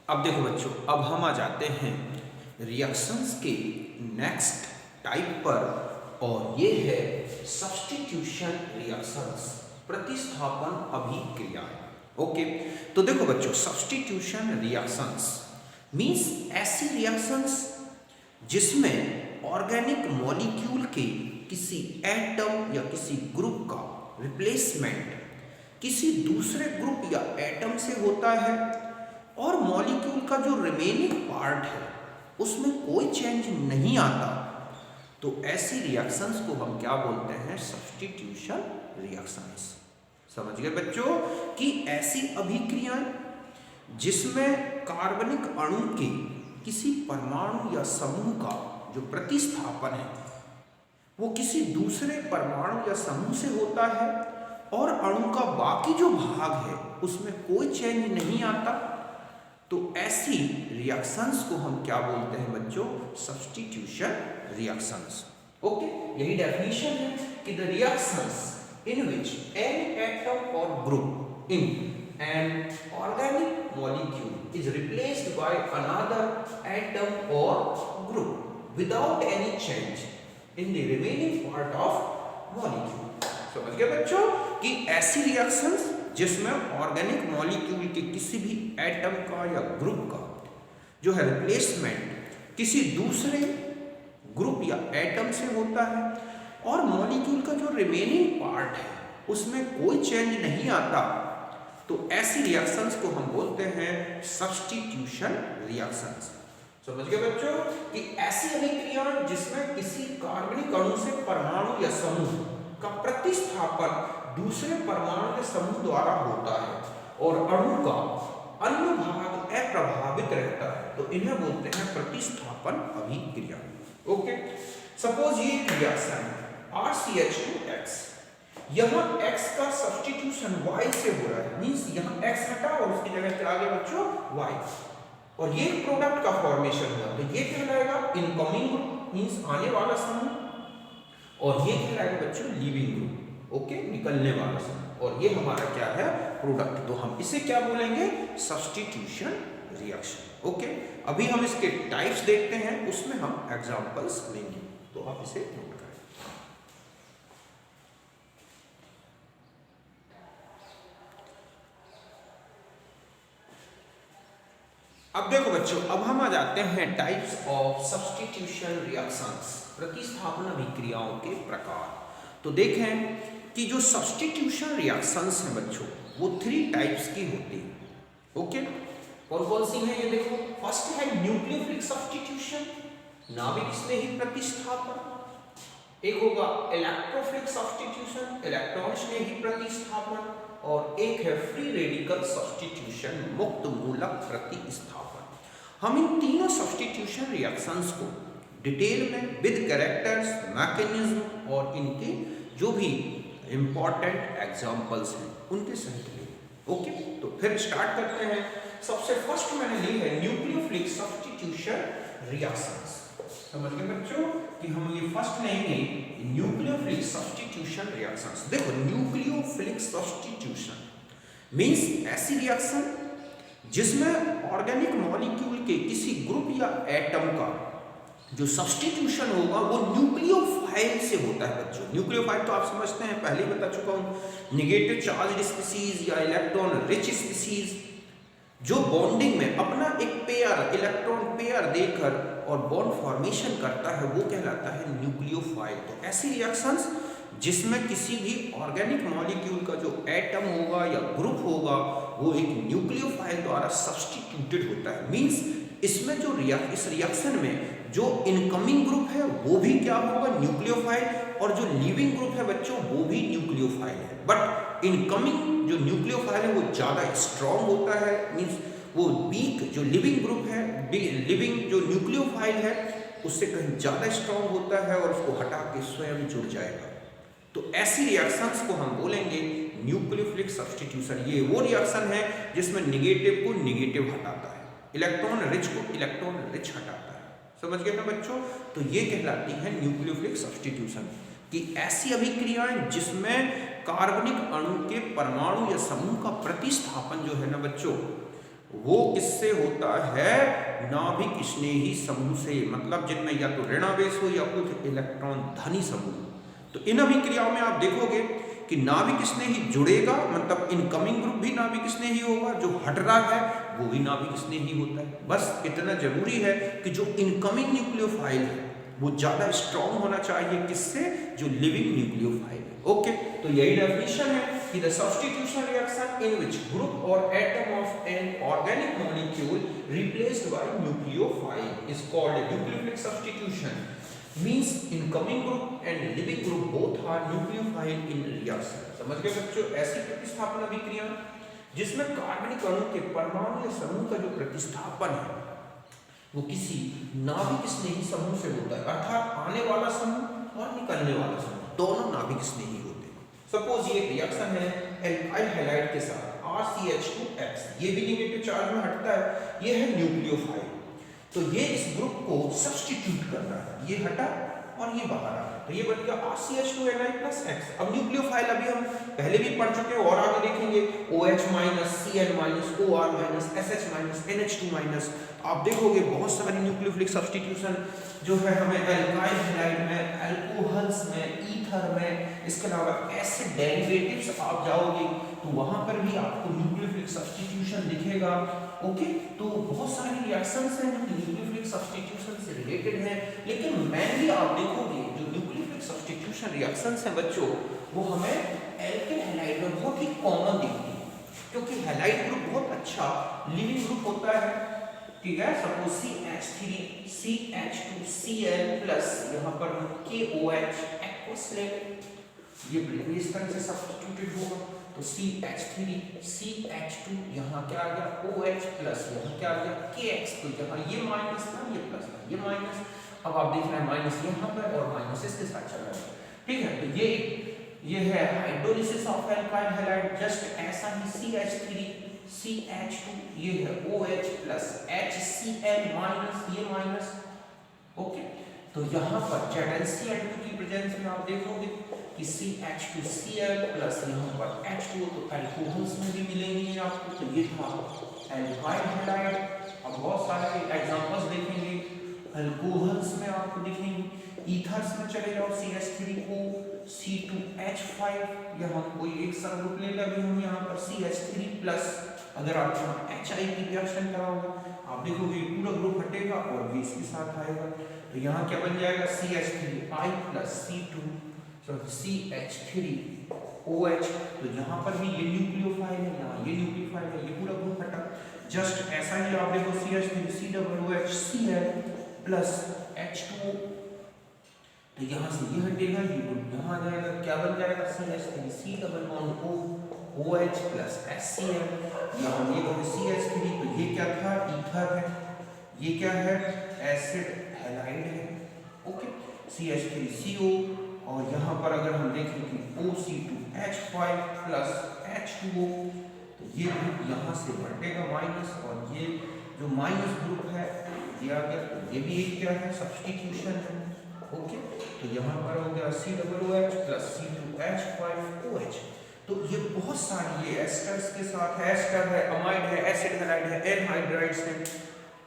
अब देखो बच्चों, अब हम आ जाते हैं रिएक्शंस के नेक्स्ट टाइप पर, और ये है सब्स्टिट्यूशन रिएक्शंस, प्रतिस्थापन अभिक्रियाएं। ओके, तो देखो बच्चों, सब्स्टिट्यूशन रिएक्शंस मींस ऐसी रिएक्शंस जिसमें ऑर्गेनिक मॉलिक्यूल के किसी एटम या किसी ग्रुप का रिप्लेसमेंट किसी दूसरे ग्रुप या एटम से होता है, और मॉलिक्यूल का जो रिमेनिंग पार्ट है उसमें कोई चेंज नहीं आता, तो ऐसी रिएक्शंस को हम क्या बोलते हैं? Substitution reactions. समझ गए बच्चों कि ऐसी अभिक्रियाएं जिसमें कार्बनिक अणु के किसी परमाणु या समूह का जो प्रतिस्थापन है वो किसी दूसरे परमाणु या समूह से होता है, और अणु का बाकी जो भाग है उसमें कोई चेंज नहीं आता, तो ऐसी रिएक्शंस को हम क्या बोलते हैं बच्चों? Substitution reactions. ओके, यही डेफिनेशन है कि the reactions in which an atom और group in an organic molecule is replaced by another atom और group without any change in the remaining part of molecule. समझ गए बच्चों कि ऐसी रिएक्शंस जिसमें ऑर्गेनिक मॉलिक्यूल के किसी भी एटम का या ग्रुप का जो है रिप्लेसमेंट किसी दूसरे ग्रुप या एटम से होता है, और मॉलिक्यूल का जो रिमेनिंग पार्ट है उसमें कोई चेंज नहीं आता, तो ऐसी रिएक्शंस को हम बोलते हैं सब्स्टिट्यूशन रिएक्शंस। समझ गए बच्चों कि ऐसी अभिक्रियाएं जिसमें किसी कार्बनिक अणु से परमाणु या समूह का प्रतिस्थापन दूसरे परमाणु के समूह द्वारा होता है और अणु का अन्य भाग अप्रभावित रहता है, तो इन्हें बोलते हैं प्रतिस्थापन अभिक्रिया। ओके, सपोज ये रिएक्शन RCH2X, यहाँ X का सब्स्टिट्यूशन Y से हो रहा है, मींस यहाँ X हटा और उसकी जगह क्या आ गया बच्चों? Y, और ये प्रोडक्ट का फॉर्मेशन हुआ, तो ये कहलाएगा इनकमिंग ग्रुप मींस आने वाला समूह, और ये कहलाएगा बच्चों लीविंग ग्रुप। ओके, निकलने वाला समूह, और ये हमारा क्या है? प्रोडक्ट। तो हम इसे क्या बोलेंगे? Substitution reaction. ओके, अभी हम इसके टाइप्स देखते हैं, उसमें हम एग्जांपल्स लेंगे, तो आप इसे नोट करें। अब देखो बच्चों, अब हम आ जाते हैं टाइप्स ऑफ सब्स्टिट्यूशन रिएक्शंस, प्रतिस्थापन अभिक्रियाओं के प्रकार। तो देखें कि जो सब्स्टिट्यूशन रिएक्शंस हैं बच्चों वो 3 टाइप्स की होती है। ओके, कौन कौन सी है ये देखो। फर्स्ट है न्यूक्लियोफिलिक सब्स्टिट्यूशन, नाभिक स्नेही प्रतिस्थापन। एक होगा इलेक्ट्रोफिलिक सब्स्टिट्यूशन, इलेक्ट्रॉन स्नेही प्रतिस्थापन, और एक है फ्री रेडिकल सब्स्टिट्यूशन, मुक्त मूलक प्रतिस्थापन। हम इन तीनों सब्स्टिट्यूशन रिएक्शंस को डिटेल में विद कैरेक्टर्स, मैकेनिज्म और इनके जो भी इंपॉर्टेंट एग्जांपल्स हैं उनके सहित लेंगे। ओके, तो फिर स्टार्ट करते हैं। सबसे फर्स्ट मैंने ली है न्यूक्लियोफिलिक सब्स्टिट्यूशन रिएक्शंस। समझ गए बच्चों कि हम ये फर्स्ट लेंगे न्यूक्लियोफिलिक सब्स्टिट्यूशन रिएक्शंस। देखो, न्यूक्लियोफिलिक सब्स्टिट्यूशन मींस ऐसी रिएक्शन जिसमें ऑर्गेनिक मॉलिक्यूल के किसी ग्रुप या एटम का जो सब्स्टिट्यूशन होगा वो न्यूक्लियोफाइल से होता है बच्चों। न्यूक्लियोफाइल तो आप समझते हैं, पहले ही बता चुका हूं, नेगेटिव चार्ज स्पीसीज या इलेक्ट्रॉन रिच स्पीसीज जो बॉन्डिंग में अपना एक पेयर, इलेक्ट्रॉन पेयर देकर और बॉन्ड फॉर्मेशन करता है वो कहलाता है न्यूक्लियोफाइल। तो ऐसी रिएक्शंस जिसमें किसी भी ऑर्गेनिक मॉलिक्यूल का जो एटम होगा या ग्रुप होगा वो एक न्यूक्लियोफाइल द्वारा सब्स्टिट्यूटेड होता है, मींस इसमें जो इस रिएक्शन में जो इनकमिंग ग्रुप है वो भी क्या होगा? न्यूक्लियोफाइल, और जो लीविंग ग्रुप है बच्चों वो भी न्यूक्लियोफाइल है, बट इनकमिंग जो न्यूक्लियोफाइल है वो ज़्यादा स्ट्रॉन्ग होता है, मींस वो वीक जो लिविंग ग्रुप है, लिविंग जो न्यूक्लियोफाइल है उससे कहीं ज़्यादा स्ट्रॉन्ग होता है और उसको हटा के स्वयं जुड़ जाएगा। तो ऐसी रिएक्शंस को हम बोलेंगे न्यूक्लियोफिलिक सब्स्टिट्यूशन। ये वो रिएक्शन है जिसमें निगेटिव को निगेटिव हटाता है, इलेक्ट्रॉन रिच को इलेक्ट्रॉन रिच हटाता है। समझ गए ना बच्चों? तो ये कहलाती है न्यूक्लियोफिलिक सब्स्टिट्यूशन, कि ऐसी अभिक्रियाएं जिसमें कार्बनिक अणु के परमाणु या समूह का प्रतिस्थापन जो है ना बच्चों वो किससे होता है? नाभिक स्नेही समूह से, मतलब जिनमें या तो ऋणावेश हो या कुछ इलेक्ट्रॉन धनी समूह। तो इन अभिक्रियाओं में आप देखोगे कि नाभिक स्नेही जुड़ेगा, मतलब इनकमिंग ग्रुप भी नाभिक स्नेही होगा, जो हट रहा है वो भी नाभिक स्नेही होता है। बस इतना जरूरी है कि जो इनकमिंग न्यूक्लियोफाइल है वो ज्यादा स्ट्रॉन्ग होना चाहिए किससे? जो लिविंग न्यूक्लियोफाइल है। ओके, तो यही डेफिनेशन है कि the substitution reaction in which group और atom of an organic molecule replaced by nucleophile is called nucleophilic substitution. Means incoming group and leaving group both are nucleophile in reaction. समझ गए बच्चों? ऐसी प्रतिस्थापन अभिक्रिया जिसमें कार्बनिक अणु के परमाणु या समूह का जो प्रतिस्थापन है वो किसी नाभिक स्नेही समूह से होता है, अर्थात आने वाला समूह और निकलने वाला समूह दोनों नाभिक स्नेही होते हैं। सपोज ये एक रिएक्शन है एल्काइल हैलाइड के साथ RCH2X, ये भी नेगेटिव चार्ज में हटता है, ये है न्यूक्लियोफाइल। तो ये इस ग्रुप को सब्स्टिट्यूट कर रहा है, ये हटा और ये बाहर आ गया, तो ये बन गया RCH2Ni+X। अब न्यूक्लियोफाइल अभी हम पहले भी पढ़ चुके हैं और आगे देखेंगे, OH-, Cl-, OR-, SH-, NH2-। आप देखोगे बहुत सारी न्यूक्लियोफिलिक सब्स्टिट्यूशन जो है हमें एल्काइल हैलाइड में, अल्कोहल्स में, ईथर में, इसके अलावा एसिड डेरिवेटिव्स आप जाओगे तो वहां पर भी आपको न्यूक्लियोफिलिक सब्स्टिट्यूशन दिखेगा। ओके, तो बहुत सारी रिएक्शंस हैं जो न्यूक्लियोफिलिक सब्स्टिट्यूशन से रिलेटेड हैं, लेकिन मेनली आप देखोगे जो न्यूक्लियोफिलिक सब्स्टिट्यूशन रिएक्शंस हैं बच्चों, वो हमें एल्किल हैलाइड में बहुत ही कॉमन दिखती है, क्योंकि हैलाइड ग्रुप बहुत अच्छा लिविंग ग्रुप होता है। ठीक है, सपोज CH3 CH2Cl प्लस यहाँ पर KOH एक्वस लेंगे, ये इस तरह से सब्स्टिट्यूटेड होगा, तो CH3 CH2 यहाँ क्या आ गया OH प्लस यहाँ क्या आ गया KX, तो यहाँ ये माइनस था ये प्लस था, ये माइनस, अब आप देख रहे हैं माइनस यहाँ पर और माइनस इसके साथ चल रहा है। ठीक है, तो ये है hydrolysis of alkyl halide, just ऐसा ही CH3 CH2 ये है OH प्लस HCl माइनस ये माइनस। ओके, तो यहाँ पर ZnCl2 की प्रेजेंस में आप देखोगे कि CH2Cl प्लस यहाँ पर H2O, तो अल्कोहल्स में भी मिलेंगे आपको, तो ये था एल्काइल हैलाइड। अब बहुत सारे एग्जांपल्स देखेंगे, अल्कोहल्स में आपको दिखेंगे, ईथर्स में चले जाओ CH3O C2H5, यहाँ कोई एक समग्रुप ले लेंगे हम यहाँ पर CH3 प्लस, अगर आप यहाँ HI की रिएक्शन कराओगे आप देखोगे पूरा ग्रुप हटेगा और ये इसके साथ आएगा, तो यहाँ क्या बन जाएगा CH3I प्लस CH3OH, तो यहाँ पर भी ये न्यूक्लियोफाइल है, यहाँ ये न्यूक्लियोफाइल है, ये पूरा ग्रुप हटा। जस्ट ऐसा ही आप देखो CH3COOHCl प्लस H2O, तो यहाँ से ये हटेगा, ये यहाँ आ जाएगा, क्या बन जाएगा CH3C_OH प्लस HCl, यहाँ ये CH3, तो ये क्या था ईथर है, ये क्या है एसिड हैलाइड है। ओके, CH3CO, और यहाँ पर अगर हम देखें कि OC2H5 प्लस H2O, तो ये ग्रुप यहाँ से हटेगा माइनस, और ये जो माइनस ग्रुप है ये आ गया, तो ये भी एक क्या है सब्स्टिट्यूशन है। ओके, तो यहाँ पर हो गया COOH प्लस C2H5OH, तो ये बहुत सारी ये एस्टर्स के साथ है, एस्टर है, अमाइड है, एसिड हैलाइड है, एनहाइड्राइड्स है,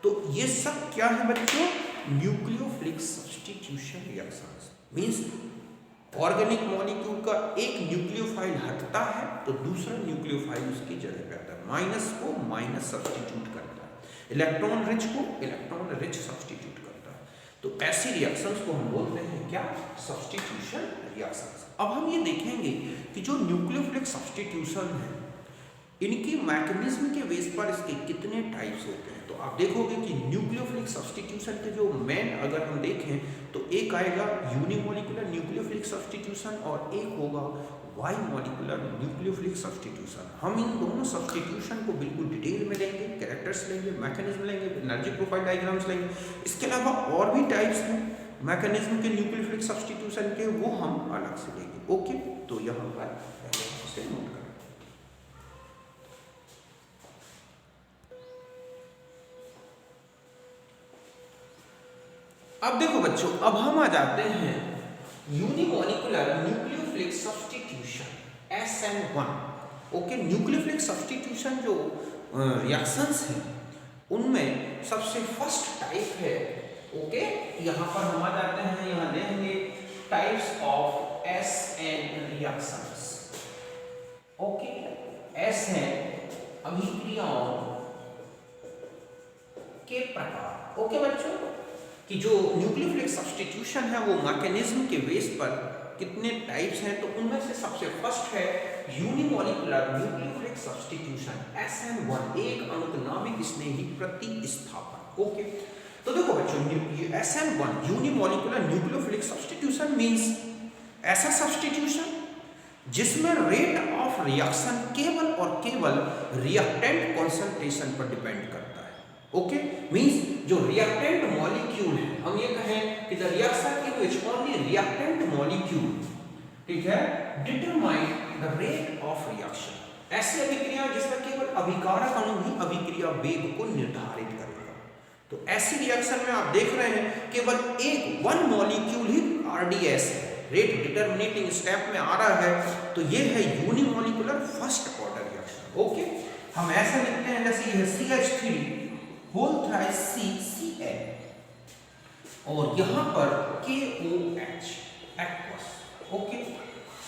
तो ये सब क्या है बच्चों nucleophilic substitution reactions. Means organic molecule का एक न्यूक्लियोफाइल हटता है तो दूसरा न्यूक्लियोफाइल उसकी जगह पे आता है, माइनस को माइनस सब्स्टिट्यूट करता है, इलेक्ट्रॉन रिच को इलेक्ट्रॉन रिच सब्स्टिट्यूट करता है। तो ऐसी रिएक्शंस को हम बोलते हैं क्या सब्स्टिट्यूशन रिएक्शंस। अब हम ये देखेंगे कि जो न्यूक्लियोफिलिक सब्स्टिट्यूशन है इनकी मैकेनिज्म के बेस पर इसके कितने टाइप्स होते हैं। तो आप देखोगे कि न्यूक्लियोफिलिक सब्स्टिट्यूशन के जो मेन अगर हम देखें तो एक आएगा यूनिमोलिकुलर न्यूक्लियोफिलिक सब्स्टिट्यूशन और एक होगा वाई मॉलिकुलर न्यूक्लियोफिलिक सब्स्टिट्यूशन। हम इन दोनों सब्स्टिट्यूशन को बिल्कुल डिटेल में लेंगे, कैरेक्टर्स लेंगे, मैकेनिज्म लेंगे, एनर्जी प्रोफाइल डायग्राम्स लेंगे। इसके अलावा और भी टाइप्स हैं मैकेनिज्म के न्यूक्लियोफिलिक सब्स्टिट्यूशन के, वो हम अलग से लेंगे। ओके, तो यहाँ पर पहले इसे नोट करें। अब देखो बच्चों, अब हम आ जाते हैं unimolecular nucleophilic substitution SN1। Okay, nucleophilic substitution जो रिएक्शंस हैं उनमें सबसे फर्स्ट टाइप है, ओके, यहाँ पर हम आ जाते हैं, यहाँ देखेंगे types of SN reactions. Okay, S है अभिक्रियाओं के प्रकार। ओके बच्चों, कि जो न्यूक्लियोफिलिक सब्स्टिट्यूशन है वो मैकेनिज्म के बेस पर कितने टाइप्स हैं, तो उनमें से सबसे फर्स्ट है यूनिमॉलिक्यूलर न्यूक्लियोफिलिक सब्स्टिट्यूशन SN1, एक अणुक नाभिक स्नेही प्रतिस्थापन। ओके, तो देखो बच्चों, SN1 unimolecular nucleophilic substitution means ऐसा सब्स्टिट्यूशन जिसमें रेट ऑफ रिएक्शन केवल और केवल रिएक्टेंट कॉन्सेंट्रेशन पर डिपेंड करता है। ओके, मींस जो रिएक्टेंट मॉलिक्यूल है, हम ये कहें कि the reaction in which only reactant molecule, ठीक है, determine the rate of reaction. ऐसी अभिक्रिया जिसमें केवल अभिकारक अणु ही अभिक्रिया वेग को निर्धारित करेगा। तो ऐसी रिएक्शन में आप देख रहे हैं केवल एक वन मॉलिक्यूल ही RDS है, रेट डिटरमिनेटिंग स्टेप में आ रहा है, तो ये है unimolecular first order reaction. Okay, हम ऐसे लिखते हैं जैसे ये CH3 होल थ्राइस CCl और यहाँ पर KOH एक्वस। ओके,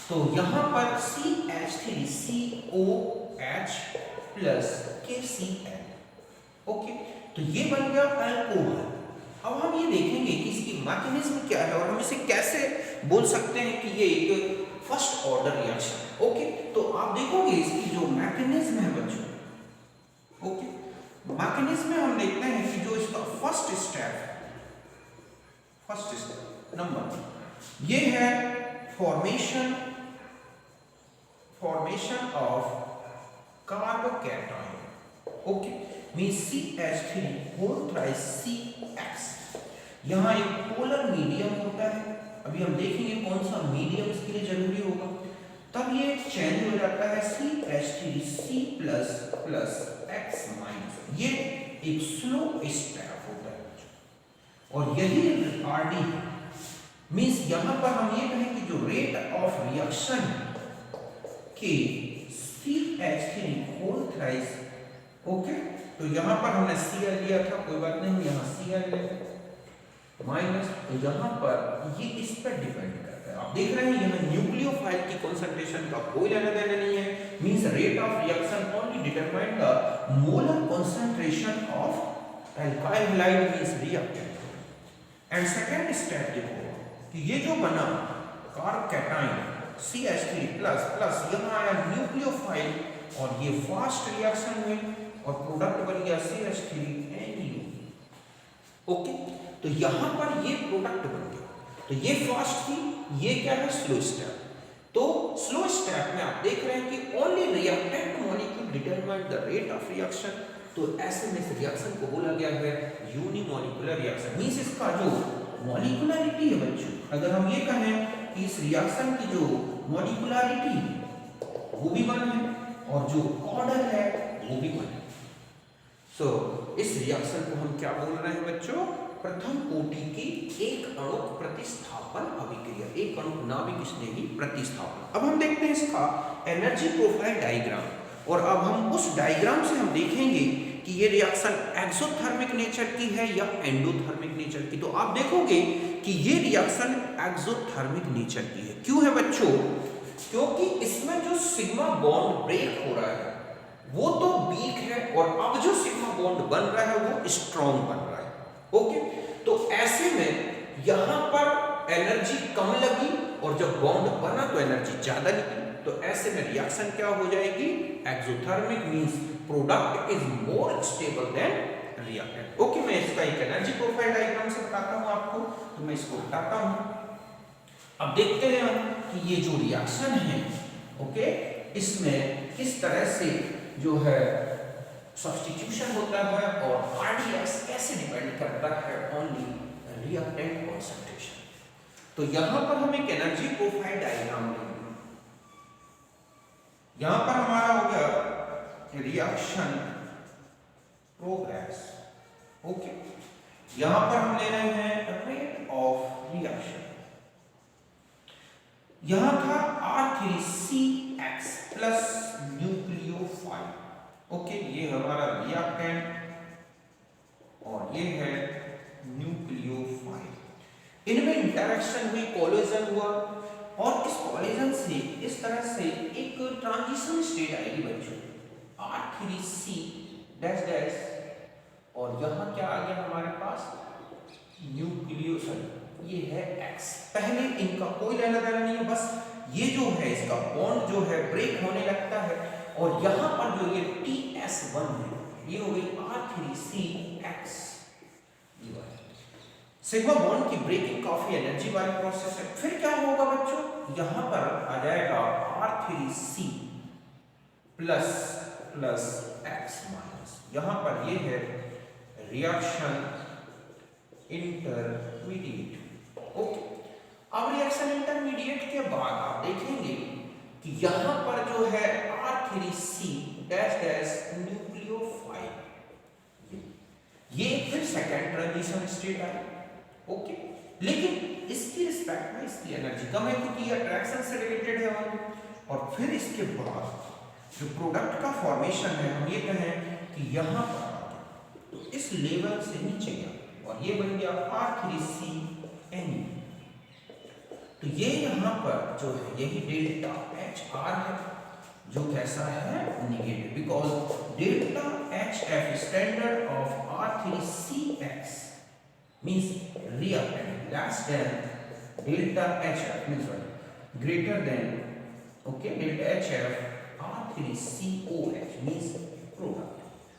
तो यहाँ पर CH3COH प्लस KCl। ओके, तो ये बन गया अल्कोहल। अब हम ये देखेंगे कि इसकी मैकेनिज्म क्या है और हम इसे कैसे बोल सकते हैं कि ये एक फर्स्ट ऑर्डर रिएक्शन है। ओके, तो आप देखोगे इसकी जो मैकेनिज्म है बच्चों, ओके, मैकेनिज्म में हम देखते हैं कि जो इसका फर्स्ट स्टेप नंबर, ये है formation of carbocation. Okay, means CH3 whole thrice CX। यहाँ एक पोलर मीडियम होता है, अभी हम देखेंगे कौन सा मीडियम इसके लिए जरूरी होगा, तब ये चेंज हो जाता है CH3C plus plus X minus. ये एक स्लो स्टेप होता है और यही RD मींस यहाँ पर हम ये कहें कि जो रेट ऑफ रिएक्शन के CH3 होल थ्राइस, ओके, तो यहाँ पर हमने Cl लिया था, कोई बात नहीं, यहाँ Cl ले माइनस, तो यहाँ पर ये इस पर डिपेंड करता है। आप देख रहे हैं यहाँ न्यूक्लियोफाइल की कंसंट्रेशन का कोई लेना देना नहीं है, means rate of reaction only determine the molar concentration of alkyl halide means reactant. And second step देखो कि ये जो बना कार्बोकैटायन CH3 प्लस प्लस, यहाँ आया न्यूक्लियोफाइल और ये फास्ट रिएक्शन हुई और प्रोडक्ट बन गया CH3NU। ओके, तो यहाँ पर ये प्रोडक्ट बन गया, तो ये फास्ट थी, ये क्या है स्लो स्टेप। तो स्लो स्टेप में आप देख रहे हैं कि only reactant molecule determine the rate of reaction, तो ऐसे में इस रिएक्शन को बोला गया है यूनिमॉलिक्यूलर रिएक्शन। मींस इसका जो मॉलिक्यूलरिटी है बच्चों, अगर हम ये कहें कि इस रिएक्शन की जो मॉलिक्यूलरिटी वो भी वन है और जो ऑर्डर है वो भी वन है। सो इस रिएक्शन को हम क्या बोल रहे हैं बच्चों, प्रथम कोटि की एक अणुक प्रतिस्थापन अभिक्रिया, एक अणुक नाभिक स्नेही प्रतिस्थापन। अब हम देखते हैं इसका एनर्जी प्रोफाइल डायग्राम, और अब हम उस डायग्राम से हम देखेंगे कि ये रिएक्शन एक्सोथर्मिक नेचर की है या एंडोथर्मिक नेचर की। तो आप देखोगे कि ये रिएक्शन एक्सोथर्मिक नेचर की है। क्यों है बच्चों, क्योंकि इसमें जो सिग्मा बॉन्ड ब्रेक हो रहा है वो तो वीक है और अब जो सिग्मा बॉन्ड बन रहा है वो स्ट्रॉन्ग बन रहा है। ओके, तो ऐसे में यहां पर एनर्जी कम लगी और जब बॉन्ड बना तो एनर्जी ज्यादा निकली, तो ऐसे में रिएक्शन क्या हो जाएगी, exothermic means product is more stable then reactant. Okay, मैं इसका एक एनर्जी प्रोफाइल डायग्राम से बताता हूं आपको, तो मैं इसको बताता हूं। अब देखते हैं हम कि ये जो रिएक्शन है, ओके, इसमें किस तरह से जो है सब्स्टिट्यूशन होता है और RDS कैसे डिपेंड करता है ओनली रिएक्टेंट कंसंट्रेशन। तो यहां पर हम एक एनर्जी प्रोफाइल डायग्राम लेंगे। यहां पर हमारा हो गया रिएक्शन प्रोग्रेस। ओके, यहां पर हम ले रहे हैं रेट ऑफ रिएक्शन। यहां था R3CX प्लस न्यूक्लियोफाइल। ओके, ये हमारा रिएक्टेंट और ये है न्यूक्लियोफाइल। इनमें इंटरेक्शन हुई, कोलिजन हुआ और इस कोलिजन से इस तरह से एक ट्रांजिशन स्टेट आएगी बच्चों, R3C डैश डैश, और यहाँ क्या आ गया हमारे पास, न्यूक्लियोसाइड, ये है X। पहले इनका कोई लेना देना नहीं है, बस ये जो है इसका बॉन्ड जो है ब्रेक होने लगता है और यहाँ पर जो ये TS1 है ये हो गई R3CX। सिग्मा बॉन्ड की ब्रेकिंग काफी एनर्जी वाली प्रोसेस है। फिर क्या होगा बच्चों, यहाँ पर आ जाएगा R3C plus plus X minus, यहाँ पर ये है रिएक्शन इंटरमीडिएट। ओके, अब रिएक्शन इंटरमीडिएट के बाद आप देखेंगे कि यहाँ पर जो है R3C डैश डैश न्यूक्लियोफाइल, ये फिर सेकेंड ट्रांजिशन स्टेट आई। ओके, लेकिन इसकी रिस्पेक्ट में इसकी एनर्जी कम है क्योंकि ये अट्रैक्शन से रिलेटेड है। और फिर इसके बाद जो प्रोडक्ट का फॉर्मेशन है, हम ये कहें कि यहाँ पर तो इस लेवल से नीचे गया और ये बन गया R3CNE। तो ये यहाँ पर जो है यही डेल्टा HR है जो कैसा है, negative, because delta HF standard of R3CX means reactant less than delta HF means what, greater than, okay, delta HF R3COH means product।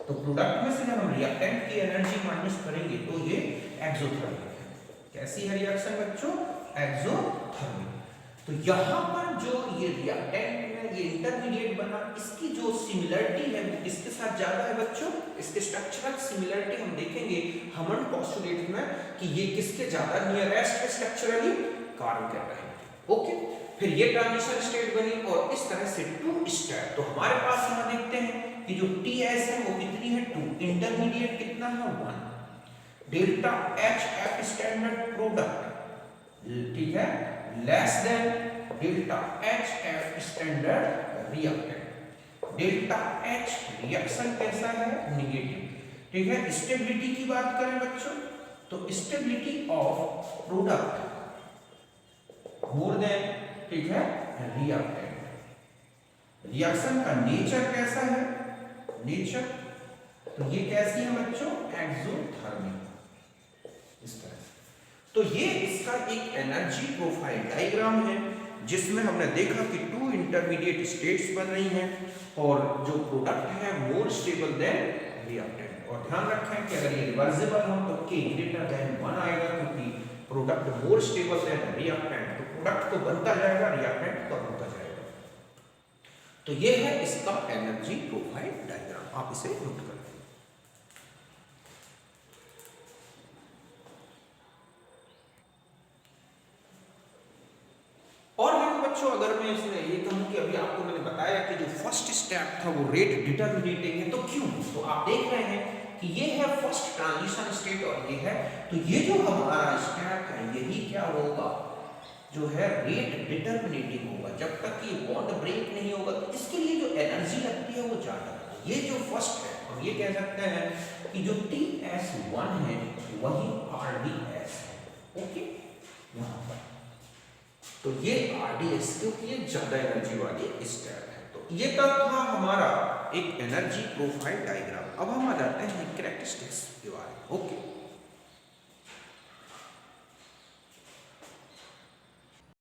तो प्रोडक्ट में से जब हम रिएक्टेंट की एनर्जी माइनस करेंगे तो ये एक्सोथर्मिक है। कैसी है रिएक्शन बच्चों, एक्सोथर्मिक। तो यहाँ पर जो ये रिएक्टेंट में ये इंटरमीडिएट बना, इसकी जो सिमिलरिटी है वो किसके साथ ज्यादा है बच्चों, इसके स्ट्रक्चरल सिमिलरिटी हम देखेंगे हमन पोस्टुलेट में कि ये किसके ज्यादा नियरेस्ट है स्ट्रक्चरली, कार्बन कर रहे हैं। ओके, फिर ये ट्रांजिशन स्टेट बनी और इस तरह से टू स्टेप। तो हमारे पास यहाँ देखते हैं कि जो TS है वो कितनी है, 2, इंटरमीडिएट कितना है, 1, डेल्टा HF स्टैंडर्ड प्रोडक्ट, ठीक है, less than delta HF standard reactant. Delta H reaction कैसा है, निगेटिव, ठीक है। स्टेबिलिटी की बात करें बच्चों तो stability of product more than, ठीक है, रिएक्टेंट। रिएक्शन का नेचर कैसा है, नेचर, तो ये कैसी है बच्चों, एक्सोथर्मिक, इस तरह से। तो ये इसका एक एनर्जी प्रोफाइल डायग्राम है जिसमें हमने देखा कि 2 इंटरमीडिएट स्टेट्स बन रही हैं और जो प्रोडक्ट है मोर स्टेबल देन रिएक्टेंट। और ध्यान रखें कि अगर ये रिवर्सिबल हो तो K ग्रेटर देन 1 आएगा क्योंकि product more stable then reactant, तो प्रोडक्ट तो बनता जाएगा, रिएक्टेंट तो बनता जाएगा। तो ये है इसका एनर्जी प्रोफाइल डायग्राम, आप इसे नोट कर लें। और हम बच्चों अगर मैं इसमें ये कहूँ कि अभी आपको मैंने बताया कि जो फर्स्ट स्टेप था वो रेट डिटरमिनेटिंग है, तो क्यों, तो आप देख रहे हैं कि ये है फर्स्ट ट्रांजिशन स्टेट और ये है, तो ये जो हमारा स्टेप है यही क्या होगा, जो है रेट डिटरमिनेटिंग होगा। जब तक ये बॉन्ड ब्रेक नहीं होगा तो इसके लिए जो एनर्जी लगती है वो ज्यादा है। ये जो फर्स्ट है हम ये कह सकते हैं कि जो TS1 है वही RDS है। ओके, यहाँ पर तो ये RDS क्योंकि ये ज्यादा एनर्जी वाली स्टेप है। तो ये तक था हमारा एक एनर्जी प्रोफाइल डायग्राम। अब हम आ जाते हैं कैरेक्टरिस्टिक्स के बारे में। ओके,